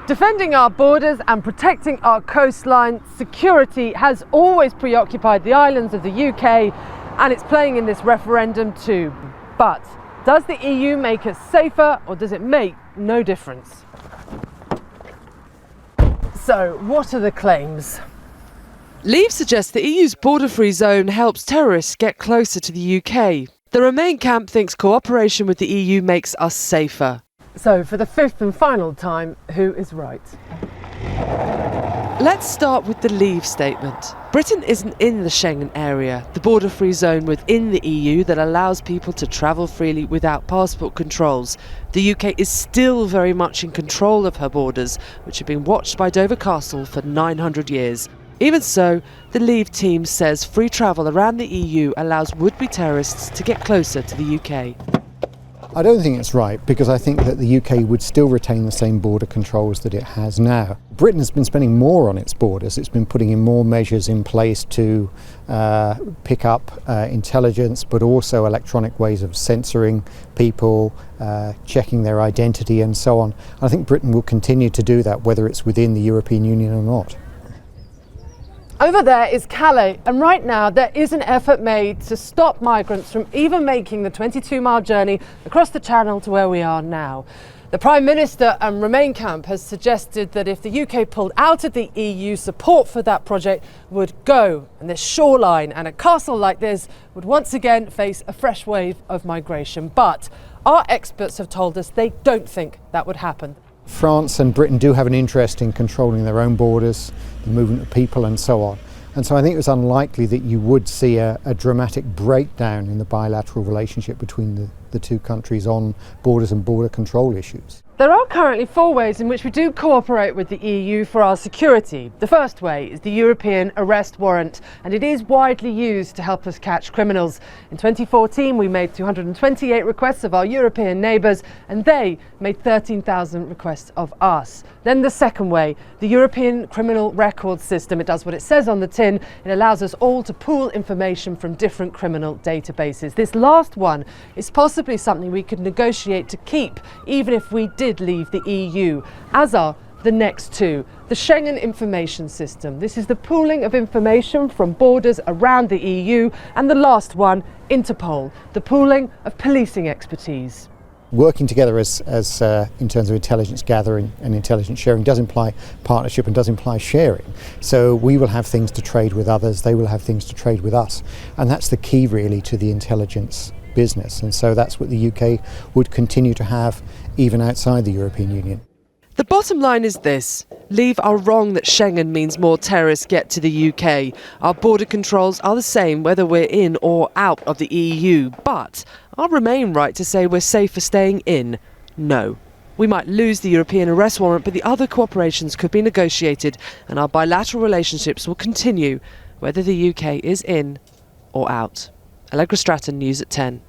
Defending our borders and protecting our coastline, security has always preoccupied the islands of the UK, and it's playing in this referendum too. But does the EU make us safer, or does it make no difference? So, what are the claims? Leave suggests the EU's border-free zone helps terrorists get closer to the UK. The Remain camp thinks cooperation with the EU makes us safer. So, for the fifth and final time, who is right? Let's start with the Leave statement. Britain isn't in the Schengen area, the border-free zone within the EU that allows people to travel freely without passport controls. The UK is still very much in control of her borders, which have been watched by Dover Castle for 900 years. Even so, the Leave team says free travel around the EU allows would-be terrorists to get closer to the UK. I don't think it's right, because I think that the UK would still retain the same border controls that it has now. Britain has been spending more on its borders. It's been putting in more measures in place to pick up intelligence, but also electronic ways of censoring people, checking their identity and so on. I think Britain will continue to do that, whether it's within the European Union or not. Over there is Calais, and right now there is an effort made to stop migrants from even making the 22-mile journey across the Channel to where we are now. The Prime Minister and Remain camp has suggested that if the UK pulled out of the EU, support for that project would go, and this shoreline and a castle like this would once again face a fresh wave of migration. But our experts have told us they don't think that would happen. France and Britain do have an interest in controlling their own borders, the movement of people and so on. And so I think it was unlikely that you would see a dramatic breakdown in the bilateral relationship between the two countries on borders and border control issues. There are currently 4 ways in which we do cooperate with the EU for our security. The first way is the European Arrest Warrant, and it is widely used to help us catch criminals. In 2014, we made 228 requests of our European neighbours, and they made 13,000 requests of us. Then the second way, the European Criminal Record System. It does what it says on the tin. It allows us all to pool information from different criminal databases. This last one is possibly something we could negotiate to keep, even if we did leave the EU, as are the next two. The Schengen Information System. This is the pooling of information from borders around the EU. And the last one, Interpol, the pooling of policing expertise. Working together as in terms of intelligence gathering and intelligence sharing does imply partnership and does imply sharing. So we will have things to trade with others, they will have things to trade with us. And that's the key really to the intelligence business. And so that's what the UK would continue to have even outside the European Union. The bottom line is this. Leave are wrong that Schengen means more terrorists get to the UK. Our border controls are the same whether we're in or out of the EU. But are Remain right to say we're safer staying in? No. We might lose the European Arrest Warrant, but the other cooperations could be negotiated and our bilateral relationships will continue whether the UK is in or out. Allegra Stratton, News at 10.